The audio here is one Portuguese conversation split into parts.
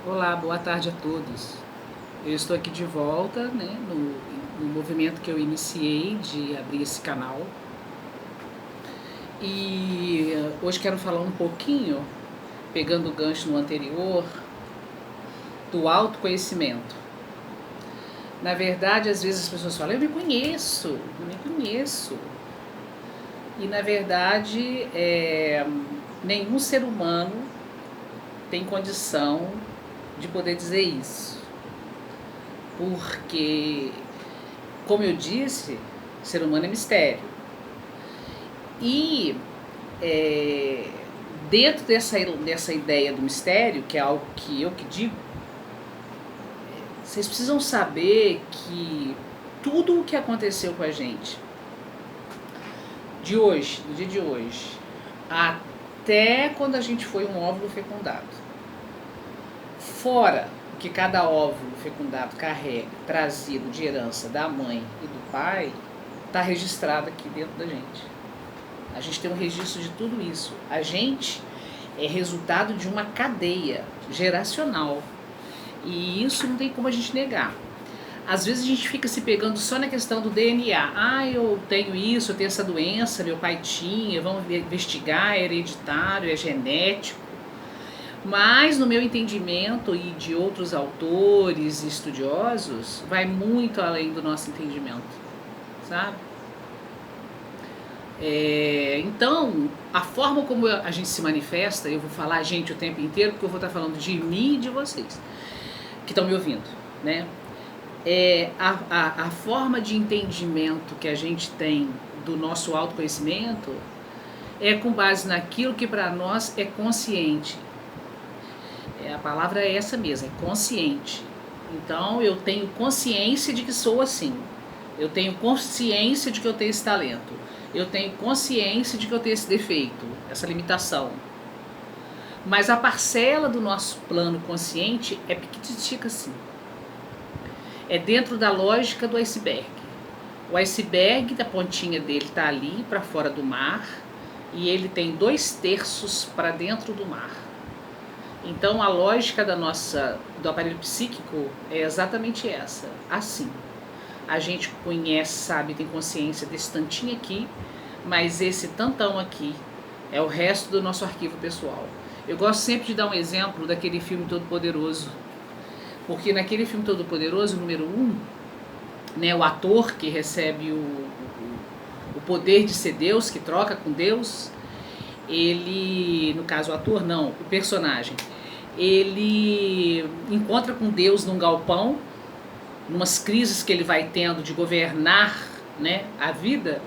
Olá, boa tarde a todos. Eu estou aqui de volta, né, no movimento que eu iniciei de abrir esse canal. E hoje quero falar um pouquinho, pegando o gancho no anterior, do autoconhecimento. Na verdade, às vezes as pessoas falam, eu me conheço, eu me conheço. E na verdade, nenhum ser humano tem condição de poder dizer isso. Porque, como eu disse, ser humano é mistério. E é, dentro dessa ideia do mistério, que é algo que eu que digo, vocês precisam saber que tudo o que aconteceu com a gente, de hoje, do dia de hoje, até quando a gente foi um óvulo fecundado, fora o que cada óvulo fecundado carrega, trazido de herança da mãe e do pai, está registrado aqui dentro da gente. A gente tem um registro de tudo isso. A gente é resultado de uma cadeia geracional. E isso não tem como a gente negar. Às vezes a gente fica se pegando só na questão do DNA. Ah, eu tenho isso, eu tenho essa doença, meu pai tinha, vamos investigar, é hereditário, é genético. Mas no meu entendimento e de outros autores e estudiosos, vai muito além do nosso entendimento, sabe? Então, a forma como a gente se manifesta, eu vou falar a gente o tempo inteiro, porque eu vou estar falando de mim e de vocês, que estão me ouvindo, né? A forma de entendimento que a gente tem do nosso autoconhecimento é com base naquilo que para nós é consciente. A palavra é essa mesmo, é consciente. Então, eu tenho consciência de que sou assim. Eu tenho consciência de que eu tenho esse talento. Eu tenho consciência de que eu tenho esse defeito, essa limitação. Mas a parcela do nosso plano consciente é pequititica assim. É dentro da lógica do iceberg. O iceberg, da pontinha dele está ali para fora do mar e ele tem 2/3 para dentro do mar. Então a lógica do aparelho psíquico é exatamente essa, assim. A gente conhece, sabe, tem consciência desse tantinho aqui, mas esse tantão aqui é o resto do nosso arquivo pessoal. Eu gosto sempre de dar um exemplo daquele filme Todo Poderoso, porque naquele filme Todo Poderoso, número 1, né, o ator que recebe o poder de ser Deus, que troca com Deus, ele, no caso o ator não, o personagem, ele encontra com Deus num galpão, numas crises que ele vai tendo de governar, né, a vida,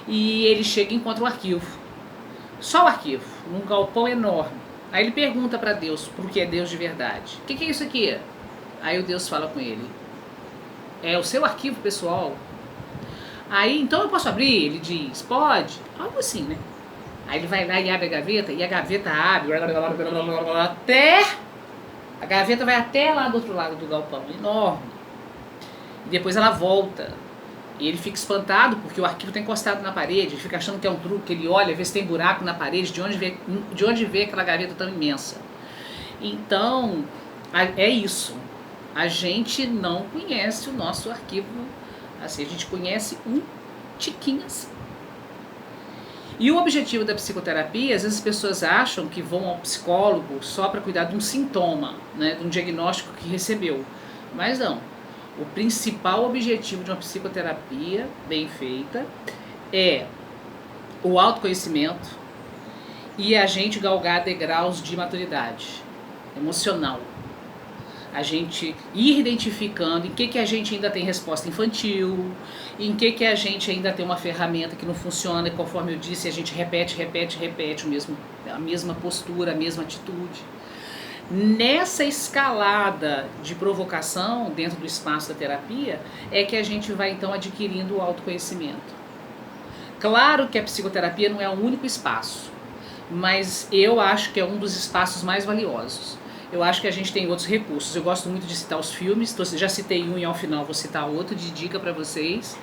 e ele chega e encontra o arquivo. Só o arquivo, num galpão enorme. Aí ele pergunta para Deus, porque é Deus de verdade, o que é isso aqui? Aí o Deus fala com ele, é o seu arquivo pessoal. Aí, então eu posso abrir? Ele diz, pode, algo assim, né? Aí ele vai lá e abre a gaveta, e a gaveta abre, até... A gaveta vai até lá do outro lado do galpão, enorme. E depois ela volta. E ele fica espantado porque o arquivo está encostado na parede, ele fica achando que é um truque, ele olha, vê se tem buraco na parede, de onde vê aquela gaveta tão imensa. Então, é isso. A gente não conhece o nosso arquivo assim, a gente conhece um tiquinho assim. E o objetivo da psicoterapia, às vezes as pessoas acham que vão ao psicólogo só para cuidar de um sintoma, né, de um diagnóstico que recebeu. Mas não. O principal objetivo de uma psicoterapia bem feita é o autoconhecimento e a gente galgar degraus de maturidade emocional. A gente ir identificando em que a gente ainda tem resposta infantil, em que a gente ainda tem uma ferramenta que não funciona, e conforme eu disse, a gente repete a mesma postura, a mesma atitude. Nessa escalada de provocação dentro do espaço da terapia é que a gente vai então adquirindo o autoconhecimento. Claro que a psicoterapia não é o único espaço, mas eu acho que é um dos espaços mais valiosos. Eu acho que a gente tem outros recursos. Eu gosto muito de citar os filmes, já citei um e ao final vou citar outro de dica para vocês.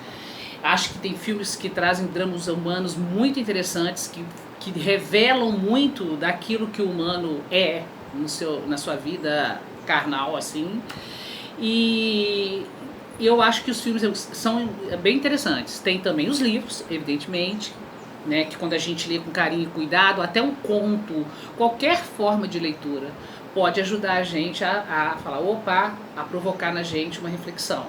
Acho que tem filmes que trazem dramas humanos muito interessantes, que revelam muito daquilo que o humano é na sua vida carnal, assim. E eu acho que os filmes são bem interessantes. Tem também os livros, evidentemente, né, que quando a gente lê com carinho e cuidado, até um conto, qualquer forma de leitura, pode ajudar a gente a falar, opa, a provocar na gente uma reflexão.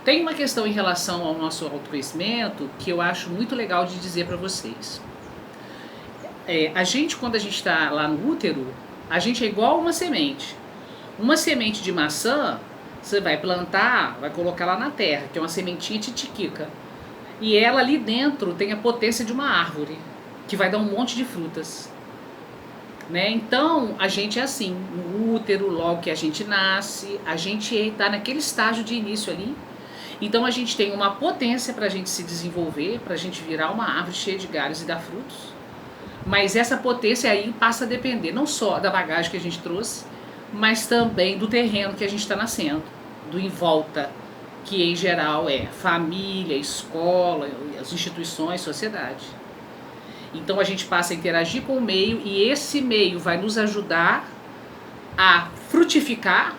Tem uma questão em relação ao nosso autoconhecimento que eu acho muito legal de dizer para vocês. A gente, quando a gente está lá no útero, a gente é igual uma semente. Uma semente de maçã, você vai plantar, vai colocar lá na terra, que é uma sementinha titiquica. E ela ali dentro tem a potência de uma árvore, que vai dar um monte de frutas. Né? Então, a gente é assim, no útero, logo que a gente nasce, a gente está naquele estágio de início ali. Então, a gente tem uma potência para a gente se desenvolver, para a gente virar uma árvore cheia de galhos e dar frutos. Mas essa potência aí passa a depender não só da bagagem que a gente trouxe, mas também do terreno que a gente está nascendo, do em volta, que em geral é família, escola, as instituições, sociedade. Então a gente passa a interagir com o meio e esse meio vai nos ajudar a frutificar,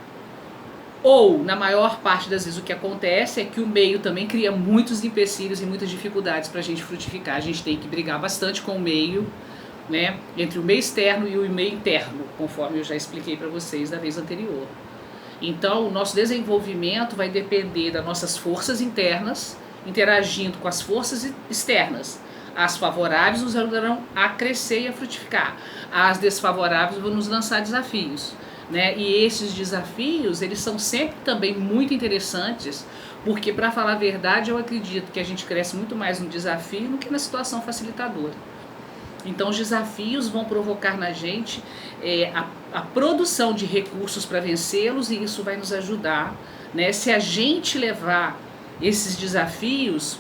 ou na maior parte das vezes o que acontece é que o meio também cria muitos empecilhos e muitas dificuldades para a gente frutificar. A gente tem que brigar bastante com o meio, né, entre o meio externo e o meio interno, conforme eu já expliquei para vocês da vez anterior. Então, o nosso desenvolvimento vai depender das nossas forças internas interagindo com as forças externas. As favoráveis nos ajudarão a crescer e a frutificar. As desfavoráveis vão nos lançar desafios. Né? E esses desafios, eles são sempre também muito interessantes, porque, para falar a verdade, eu acredito que a gente cresce muito mais no desafio do que na situação facilitadora. Então, os desafios vão provocar na gente a produção de recursos para vencê-los, e isso vai nos ajudar, né? Se a gente levar esses desafios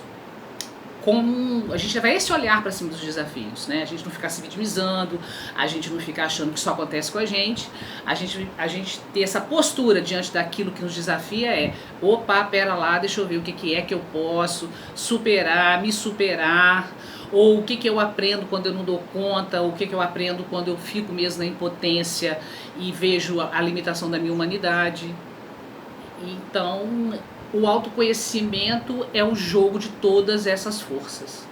a gente levar esse olhar para cima dos desafios, né? A gente não ficar se vitimizando, a gente não ficar achando que só acontece com a gente ter essa postura diante daquilo que nos desafia opa, pera lá, deixa eu ver o que é que eu posso superar, me superar, ou o que eu aprendo quando eu não dou conta, ou o que eu aprendo quando eu fico mesmo na impotência e vejo a limitação da minha humanidade. Então, o autoconhecimento é o jogo de todas essas forças.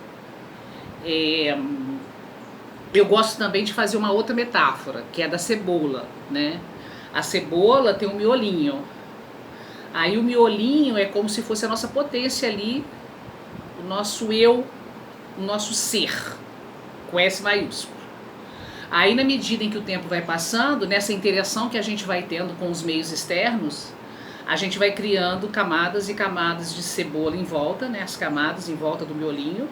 Eu gosto também de fazer uma outra metáfora, que é da cebola, né? A cebola tem um miolinho. Aí o miolinho é como se fosse a nossa potência ali, o nosso eu, o nosso ser, com S maiúsculo. Aí, na medida em que o tempo vai passando, nessa interação que a gente vai tendo com os meios externos, a gente vai criando camadas e camadas de cebola em volta, né? As camadas em volta do miolinho,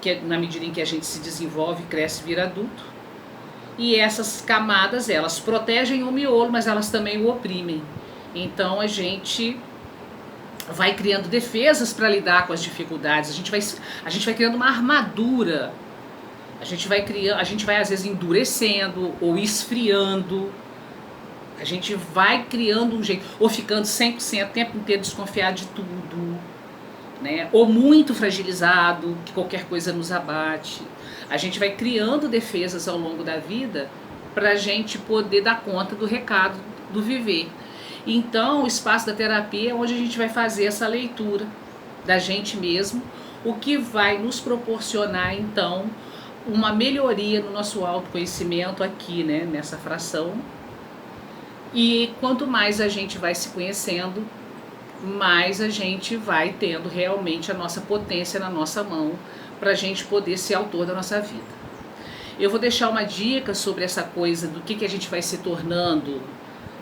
que na medida em que a gente se desenvolve, cresce, vira adulto. E essas camadas, elas protegem o miolo, mas elas também o oprimem. Então a gente vai criando defesas para lidar com as dificuldades, a gente vai criando uma armadura, a gente vai às vezes endurecendo ou esfriando. A gente vai criando um jeito, ou ficando 100% o tempo inteiro desconfiado de tudo, né? Ou muito fragilizado, que qualquer coisa nos abate. A gente vai criando defesas ao longo da vida para a gente poder dar conta do recado do viver. Então, o espaço da terapia é onde a gente vai fazer essa leitura da gente mesmo, o que vai nos proporcionar, então, uma melhoria no nosso autoconhecimento aqui, né, nessa fração. E quanto mais a gente vai se conhecendo, mais a gente vai tendo realmente a nossa potência na nossa mão para a gente poder ser autor da nossa vida. Eu vou deixar uma dica sobre essa coisa do que a gente vai se tornando,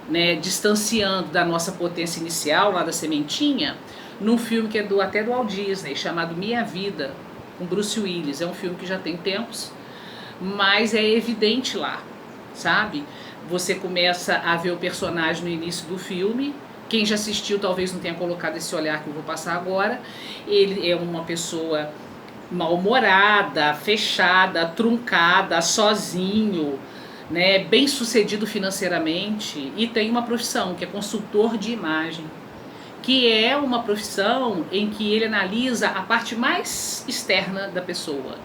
né, distanciando da nossa potência inicial, lá da sementinha, num filme que é até do Walt Disney, chamado Minha Vida, com Bruce Willis. É um filme que já tem tempos, mas é evidente lá, sabe? Você começa a ver o personagem no início do filme. Quem já assistiu talvez não tenha colocado esse olhar que eu vou passar agora. Ele é uma pessoa mal-humorada, fechada, truncada, sozinho, né, bem sucedido financeiramente, e tem uma profissão que é consultor de imagem, que é uma profissão em que ele analisa a parte mais externa da pessoa.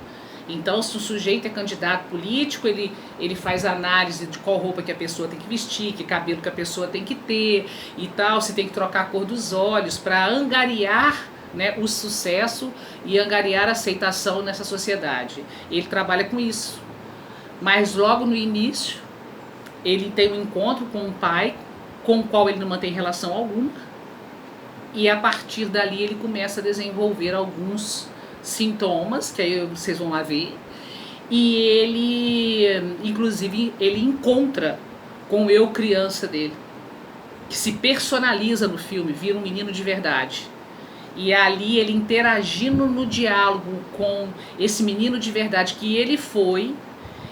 Então, se o sujeito é candidato político, ele faz análise de qual roupa que a pessoa tem que vestir, que cabelo que a pessoa tem que ter e tal, se tem que trocar a cor dos olhos para angariar, né, o sucesso e angariar a aceitação nessa sociedade. Ele trabalha com isso. Mas logo no início, ele tem um encontro com um pai com o qual ele não mantém relação alguma, e a partir dali ele começa a desenvolver alguns sintomas, que aí vocês vão lá ver, e ele, inclusive, ele encontra com o eu criança dele, que se personaliza no filme, vira um menino de verdade. E ali ele interagindo no diálogo com esse menino de verdade que ele foi,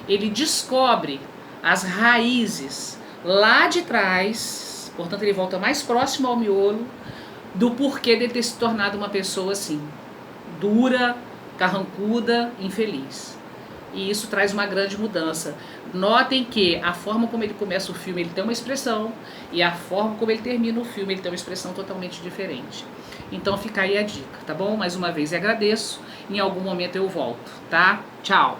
ele descobre as raízes lá de trás, portanto ele volta mais próximo ao miolo do porquê dele ter se tornado uma pessoa assim, dura, carrancuda, infeliz. E isso traz uma grande mudança. Notem que a forma como ele começa o filme, ele tem uma expressão, e a forma como ele termina o filme, ele tem uma expressão totalmente diferente. Então fica aí a dica, tá bom? Mais uma vez agradeço, em algum momento eu volto, tá? Tchau!